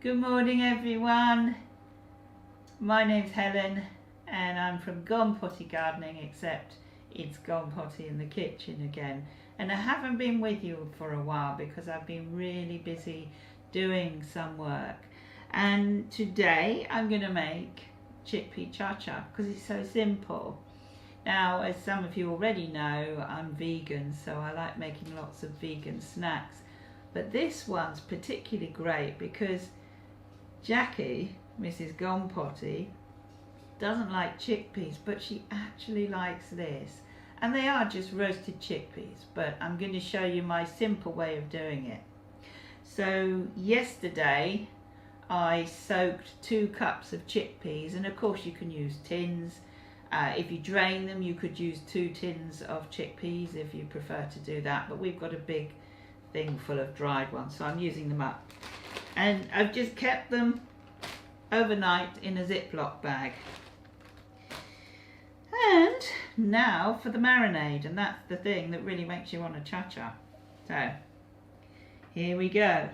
Good morning everyone, my name's Helen and I'm from Gone Potty Gardening, except it's Gone Potty in the kitchen again, and I haven't been with you for a while because I've been really busy doing some work. And today I'm going to make Chickpea ChaCha because it's so simple. Now, as some of you already know, I'm vegan, so I like making lots of vegan snacks, but this one's particularly great because Jackie, Mrs. Gone Potty, doesn't like chickpeas, but she actually likes this. And they are just roasted chickpeas, but I'm going to show you my simple way of doing it. So yesterday I soaked 2 cups of chickpeas, and of course you can use tins. If you drain them, you could use 2 tins of chickpeas if you prefer to do that, but we've got a big thing full of dried ones, so I'm using them up. And I've just kept them overnight in a Ziploc bag. And now for the marinade, and that's the thing that really makes you want a cha-cha. So here we go.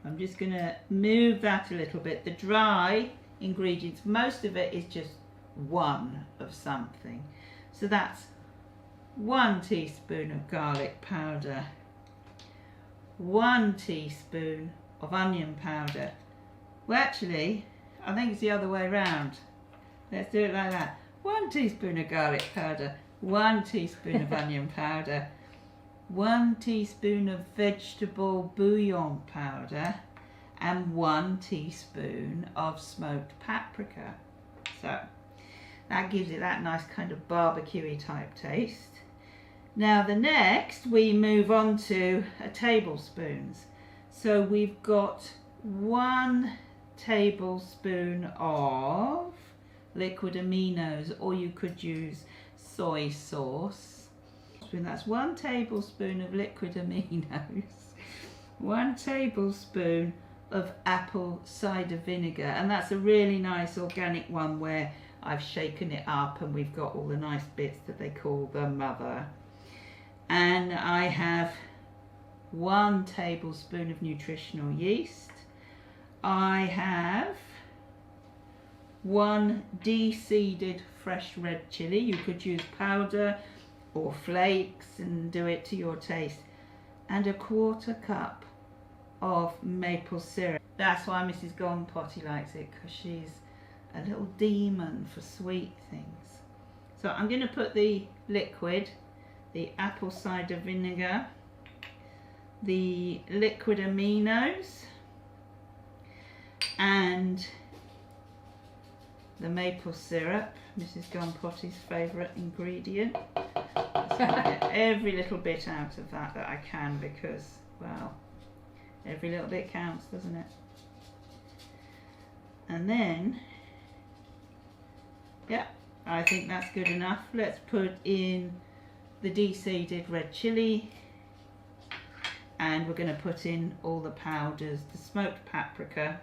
I'm just going to move that a little bit. The dry ingredients, most of it is just one of something. So that's 1 teaspoon of garlic powder, 1 teaspoon of onion powder. Well, actually, I think it's the other way around. Let's do it like that. 1 teaspoon of garlic powder, 1 teaspoon of onion powder, 1 teaspoon of vegetable bouillon powder, and 1 teaspoon of smoked paprika. So that gives it that nice kind of barbecue-y type taste. Now the next we move on to tablespoons. So we've got 1 tablespoon of liquid aminos, or you could use soy sauce. That's 1 tablespoon of liquid aminos, 1 tablespoon of apple cider vinegar, and that's a really nice organic one where I've shaken it up and we've got all the nice bits that they call the mother. And I have 1 tablespoon of nutritional yeast. I have 1 de-seeded fresh red chilli. You could use powder or flakes and do it to your taste. And 1/4 cup of maple syrup. That's why Mrs. Gone Potty likes it, because she's a little demon for sweet things. So I'm going to put the liquid, the apple cider vinegar, the liquid aminos, and the maple syrup, Mrs. Gone Potty's favourite ingredient. Just going to get every little bit out of that I can, because, well, every little bit counts, doesn't it? And then, yeah, I think that's good enough. Let's put in the de-seeded red chilli, and we're going to put in all the powders, the smoked paprika,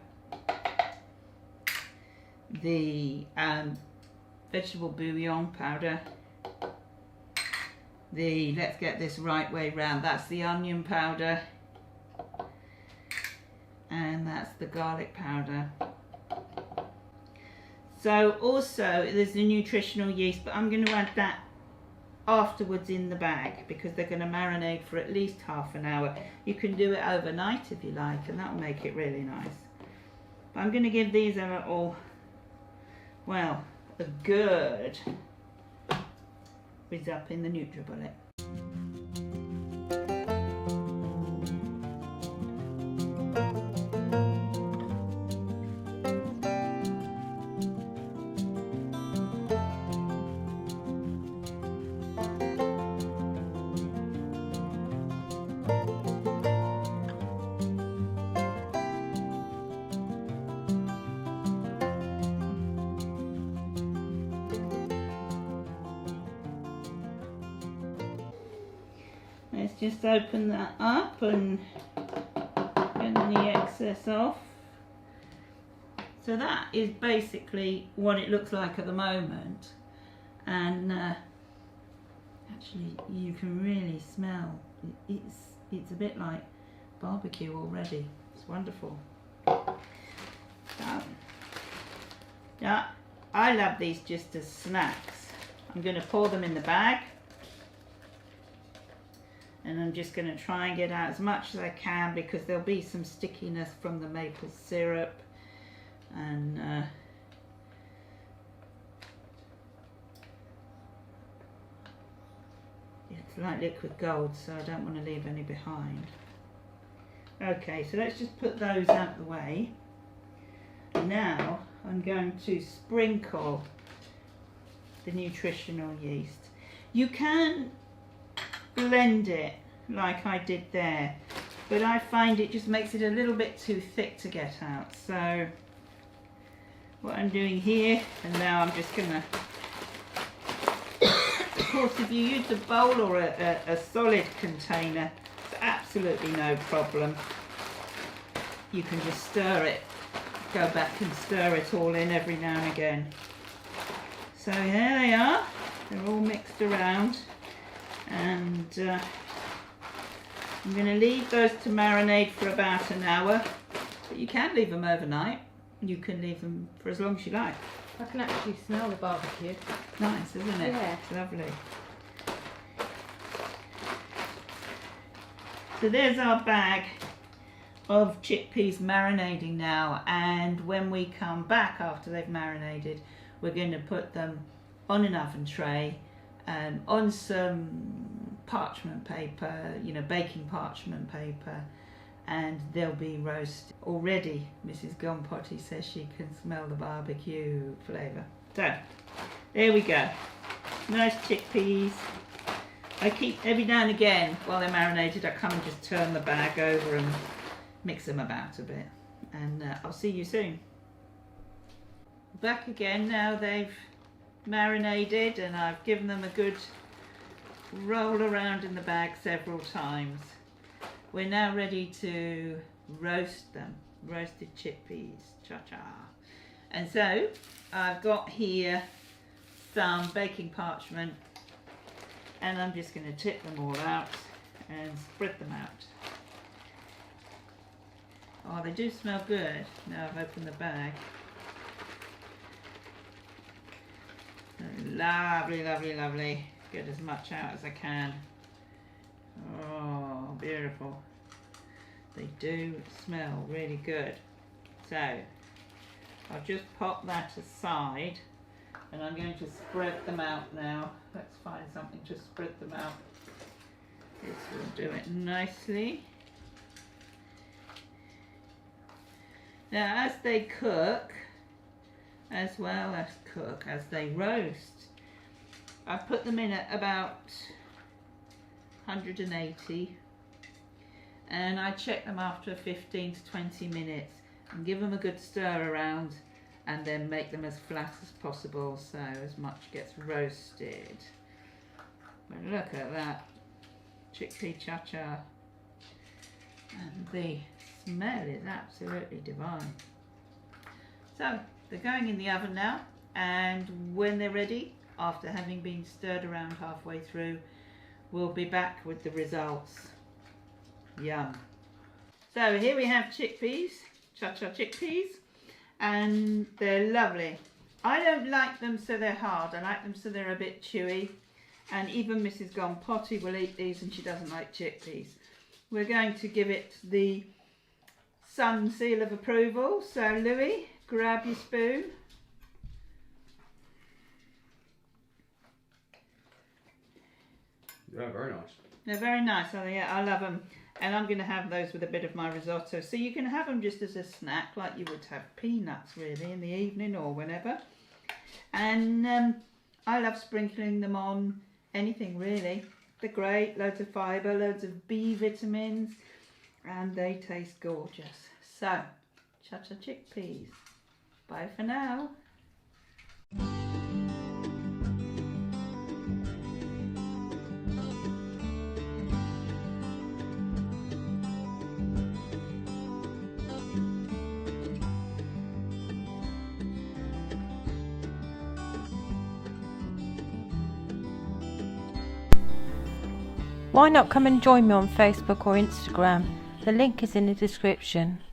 the vegetable bouillon powder, the, let's get this right way round, that's the onion powder, and that's the garlic powder. So also there's the nutritional yeast, but I'm going to add that afterwards in the bag because they're going to marinate for at least ½ an hour. You can do it overnight if you like, and that will make it really nice. But I'm going to give these a little, well, a good whiz up in the NutriBullet. Let's just open that up and get any excess off. So that is basically what it looks like at the moment, and actually you can really smell it's a bit like barbecue already. It's wonderful. Now, I love these just as snacks. I'm going to pour them in the bag. And I'm just going to try and get out as much as I can because there'll be some stickiness from the maple syrup. And it's like liquid gold, so I don't want to leave any behind. Okay, so let's just put those out of the way. Now I'm going to sprinkle the nutritional yeast. You can blend it like I did there, but I find it just makes it a little bit too thick to get out. So what I'm doing here, and now I'm just gonna, of course if you use a bowl or a solid container, it's absolutely no problem. You can just stir it, go back and stir it all in every now and again. So here they are, they're all mixed around, and I'm going to leave those to marinate for about an hour, but you can leave them overnight. You can leave them for as long as you like. I can actually smell the barbecue. Nice, isn't it? Yeah. It's lovely. So there's our bag of chickpeas marinating now, and when we come back after they've marinated, we're going to put them on an oven tray on some parchment paper, you know, baking parchment paper, and they'll be roasted. Already Mrs. Potty says she can smell the barbecue flavour. So there we go, nice chickpeas. I keep, every now and again while they're marinated, I come and just turn the bag over and mix them about a bit, and I'll see you soon. Back again now they've marinated, and I've given them a good roll around in the bag several times. We're now ready to roast them, roasted chickpeas ChaCha. And so I've got here some baking parchment, and I'm just going to tip them all out and spread them out. Oh, they do smell good now I've opened the bag. Lovely, lovely, lovely. Get as much out as I can. Oh, beautiful. They do smell really good. So I'll just pop that aside, and I'm going to spread them out now. Let's find something to spread them out. This will do it nicely. Now as they cook, as well as cook, as they roast, I put them in at about 180, and I check them after 15 to 20 minutes and give them a good stir around, and then make them as flat as possible so as much gets roasted. But look at that, Chickpea ChaCha, and the smell is absolutely divine. So they're going in the oven now, and when they're ready, after having been stirred around halfway through, we'll be back with the results. Yum. So here we have chickpeas, ChaCha chickpeas, and they're lovely. I don't like them so they're hard, I like them so they're a bit chewy, and even Mrs. Potty will eat these, and she doesn't like chickpeas. We're going to give it the Sun seal of approval, so Louis, grab your spoon. Yeah, very nice. They're very nice, oh yeah, I love them. And I'm going to have those with a bit of my risotto. So you can have them just as a snack, like you would have peanuts really in the evening or whenever. And I love sprinkling them on anything really. They're great, loads of fibre, loads of B vitamins, and they taste gorgeous. So, ChaCha chickpeas. Bye for now. Why not come and join me on Facebook or Instagram? The link is in the description.